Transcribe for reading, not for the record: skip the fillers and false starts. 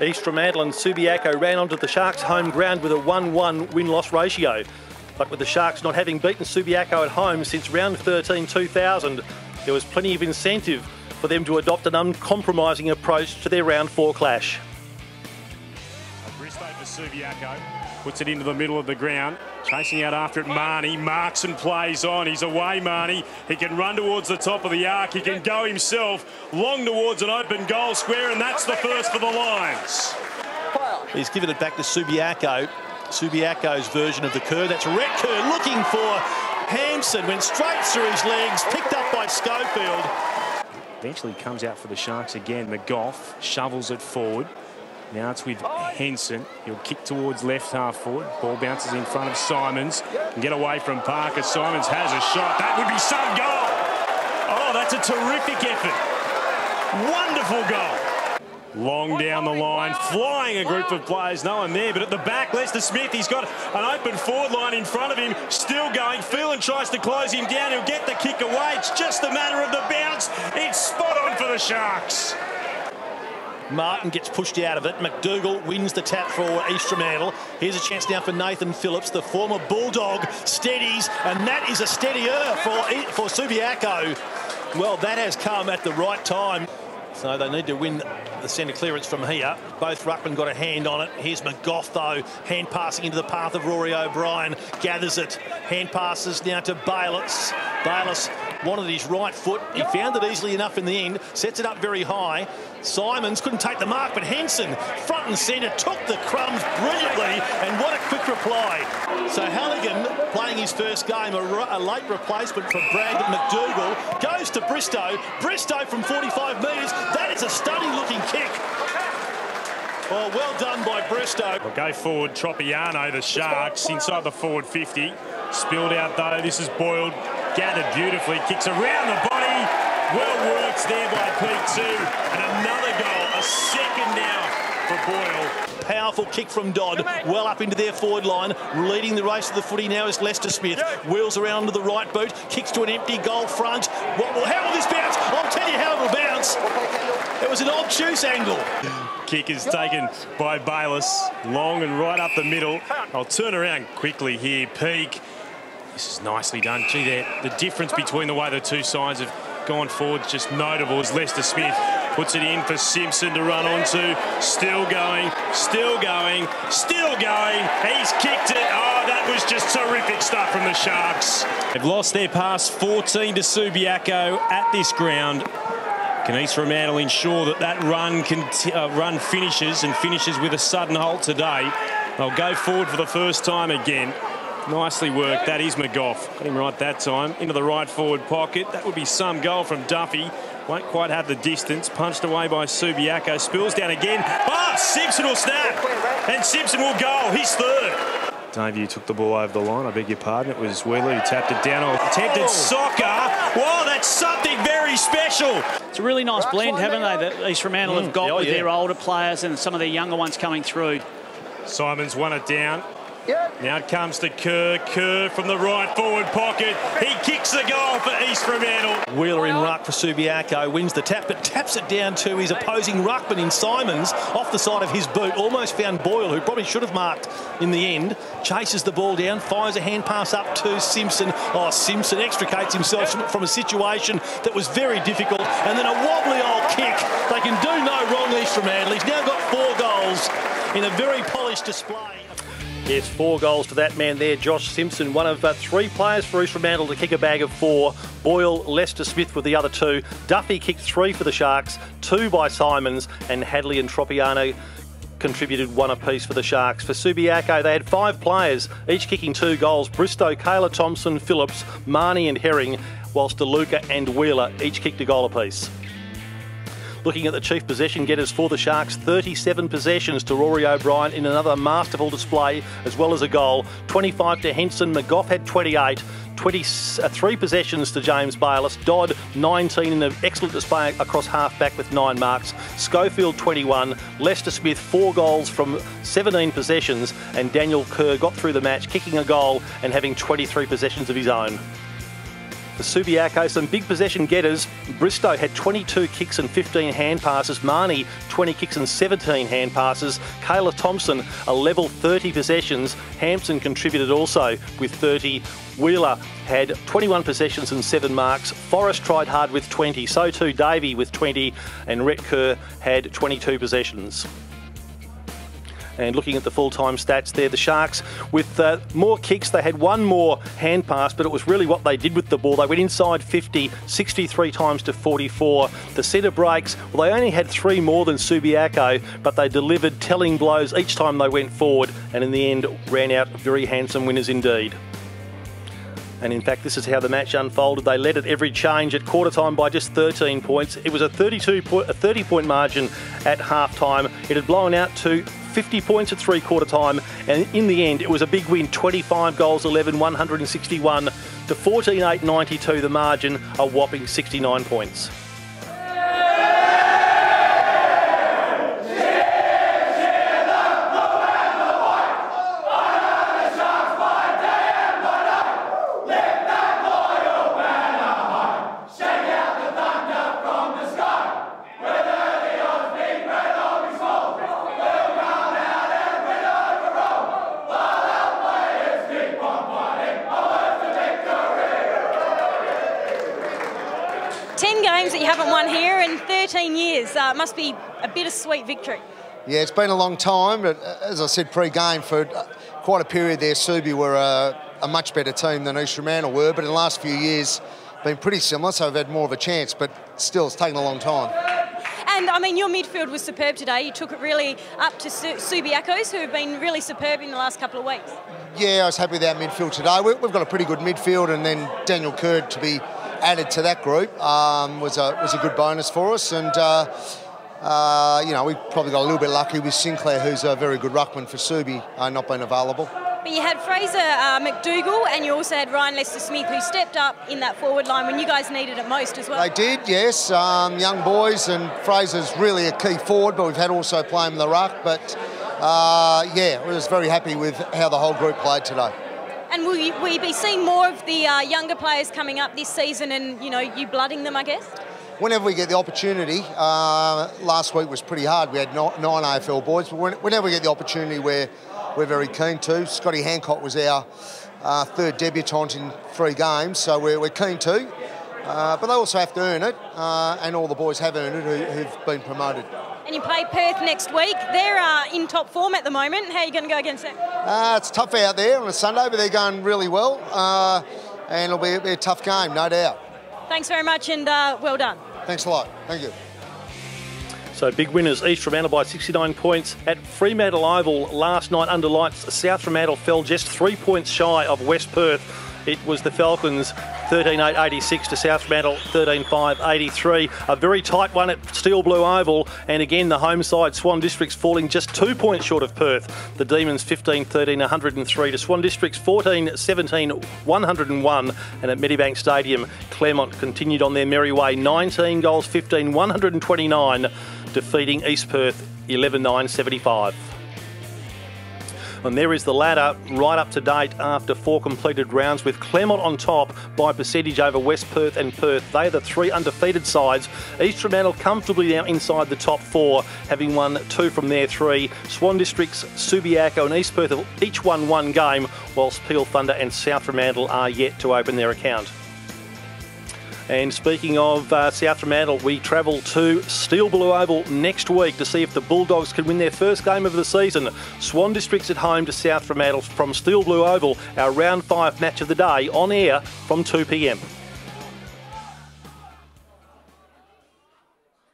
East Fremantle and Subiaco ran onto the Sharks' home ground with a 1-1 win-loss ratio. But with the Sharks not having beaten Subiaco at home since round 13 2000, there was plenty of incentive for them to adopt an uncompromising approach to their round 4 clash. Bristow for Subiaco, puts it into the middle of the ground, chasing out after it Marnie, marks and plays on, he's away Marnie, he can run towards the top of the arc, he can go himself long towards an open goal square, and that's the first for the Lions. He's given it back to Subiaco. Subiaco's version of the curve. That's Retker looking for Hansen, went straight through his legs, picked up by Schofield. Eventually comes out for the Sharks again. McGough shovels it forward. Now it's with Henson. He'll kick towards left half forward. Ball bounces in front of Simons. Can get away from Parker. Simons has a shot. That would be some goal. Oh, that's a terrific effort. Wonderful goal. Long down the line, flying a group of players, no one there, but at the back, Lester Smith, he's got an open forward line in front of him, still going. Phelan tries to close him down, he'll get the kick away. It's just a matter of the bounce. It's spot on for the Sharks. Martin gets pushed out of it. McDougall wins the tap for East Fremantle. Here's a chance now for Nathan Phillips, the former Bulldog, steadies, and that is a steadier for Subiaco. Well, that has come at the right time. So they need to win the centre clearance from here. Both ruckmen got a hand on it. Here's McGough, though, hand passing into the path of Rory O'Brien. Gathers it. Hand passes now to Bayliss. Bayliss wanted his right foot. He found it easily enough in the end. Sets it up very high. Simons couldn't take the mark, but Henson, front and centre, took the crumbs brilliantly, and what a quick reply. So Halligan, playing his first game, a late replacement for Brad McDougall, goes to Bristow. Bristow from 45 metres. That is a stunning-looking kick. Oh, well done by Bristow. We'll go forward, Tropiano, the Sharks, inside the forward 50. Spilled out, though. This is Boyle. Gathered beautifully. Kicks around the body. Well worked there by Pete too. And another goal. A second now for Boyle. Powerful kick from Dodd, well up into their forward line. Leading the race of the footy now is Lester Smith. Wheels around to the right boot, kicks to an empty goal front. How will this bounce? I'll tell you how it'll bounce. It was an obtuse angle. Kick is taken by Bayliss. Long and right up the middle. I'll turn around quickly here. Peak. This is nicely done. Gee, the difference between the way the two sides have gone forward is just notable as Lester Smith puts it in for Simpson to run onto. Still going, still going, still going. He's kicked it. Oh, that was just terrific stuff from the Sharks. They've lost their past 14 to Subiaco at this ground. Can East Fremantle ensure that that run finishes and finishes with a sudden halt today? They'll go forward for the first time again. Nicely worked. That is McGough. Got him right that time. Into the right forward pocket. That would be some goal from Duffy. Won't quite have the distance. Punched away by Subiaco. Spills down again. Ah, Simpson will snap. And Simpson will go. He's third. Davey took the ball over the line. I beg your pardon. It was Wheeler who tapped it down. Attempted soccer. Whoa, that's something very special. It's a really nice blend, haven't they, that East Fremantle have got with their older players and some of their younger ones coming through. Simons won it down. Now it comes to Kerr. Kerr from the right forward pocket. He kicks the goal for East Fremantle. Wheeler in ruck for Subiaco, wins the tap, but taps it down to his opposing ruckman in Simons, off the side of his boot. Almost found Boyle, who probably should have marked in the end. Chases the ball down, fires a hand pass up to Simpson. Oh, Simpson extricates himself from a situation that was very difficult. And then a wobbly old kick. They can do no wrong, East Fremantle. He's now got 4 goals in a very polished display. Yes, 4 goals to that man there, Josh Simpson, one of 3 players for East Fremantle to kick a bag of 4. Boyle, Lester Smith with the other 2. Duffy kicked 3 for the Sharks, 2 by Simons, and Hadley and Tropiano contributed 1 apiece for the Sharks. For Subiaco, they had 5 players, each kicking 2 goals. Bristow, Kayla Thompson, Phillips, Marnie and Herring, whilst DeLuca and Wheeler each kicked a goal apiece. Looking at the chief possession getters for the Sharks, 37 possessions to Rory O'Brien in another masterful display, as well as a goal. 25 to Henson. McGough had 28. 23 possessions to James Bayliss. Dodd, 19 in an excellent display across half-back with 9 marks. Schofield, 21. Lester Smith, 4 goals from 17 possessions. And Daniel Kerr got through the match, kicking a goal and having 23 possessions of his own. The Subiaco, some big possession getters. Bristow had 22 kicks and 15 hand passes. Marnie, 20 kicks and 17 hand passes. Kayla Thompson, a level 30 possessions. Hampson contributed also with 30. Wheeler had 21 possessions and 7 marks. Forrest tried hard with 20. So too Davey with 20. And Rhett Kerr had 22 possessions. And looking at the full-time stats there, the Sharks with more kicks. They had one more hand pass, but it was really what they did with the ball. They went inside 50, 63 times to 44. The centre breaks, well, they only had 3 more than Subiaco, but they delivered telling blows each time they went forward, and in the end ran out very handsome winners indeed. And in fact, this is how the match unfolded. They led at every change at quarter time by just 13 points. It was a 30-point margin at half time. It had blown out to 50 points at three-quarter time, and in the end it was a big win, 25 goals 11, 161 to 14-8, 92 the margin, a whopping 69 points. Games that you haven't won here in 13 years. Must be a bittersweet victory. Yeah, it's been a long time, but as I said pre-game, for quite a period there, Subi were a much better team than East Fremantle were, but in the last few years, been pretty similar, so we've had more of a chance, but still, it's taken a long time. And, I mean, your midfield was superb today. You took it really up to Subiacos, who have been really superb in the last couple of weeks. Yeah, I was happy with our midfield today. We've got a pretty good midfield, and then Daniel Kerr to be added to that group was a good bonus for us, and you know, we probably got a little bit lucky with Sinclair, who's a very good ruckman for Subi, not being available. But you had Fraser McDougall, and you also had Ryan Lester-Smith, who stepped up in that forward line when you guys needed it most as well. They did, yes. Young boys, and Fraser's really a key forward, but we've had also playing in the ruck. But yeah, we was very happy with how the whole group played today. And will you be seeing more of the younger players coming up this season and, you know, you blooding them, I guess? Whenever we get the opportunity, last week was pretty hard. We had 9 AFL boys, but whenever we get the opportunity, we're very keen to. Scotty Hancock was our third debutant in 3 games, so we're keen to. But they also have to earn it, and all the boys have earned it who've been promoted. And you play Perth next week. They're in top form at the moment. How are you going to go against them? It's tough out there on a Sunday, but they're going really well. And it'll be a tough game, no doubt. Thanks very much, and well done. Thanks a lot. Thank you. So big winners, East Fremantle by 69 points. At Fremantle Oval last night under lights, South Fremantle fell just 3 points shy of West Perth. It was the Falcons 13-8, 86 to South Fremantle 13-5, 83. A very tight one at Steel Blue Oval, and again the home side Swan Districts falling just 2 points short of Perth. The Demons 15-13, 103 to Swan Districts 14-17, 101. And at Medibank Stadium, Claremont continued on their merry way, 19 goals, 15, 129, defeating East Perth 11-9, 75. And there is the ladder right up to date after 4 completed rounds, with Claremont on top by percentage over West Perth and Perth. They are the 3 undefeated sides. East Fremantle comfortably now inside the top 4, having won 2 from their 3. Swan Districts, Subiaco and East Perth have each won 1 game, whilst Peel Thunder and South Fremantle are yet to open their account. And speaking of South Fremantle, we travel to Steel Blue Oval next week to see if the Bulldogs can win their first game of the season. Swan Districts at home to South Fremantle from Steel Blue Oval, our round 5 match of the day, on air from 2 p.m.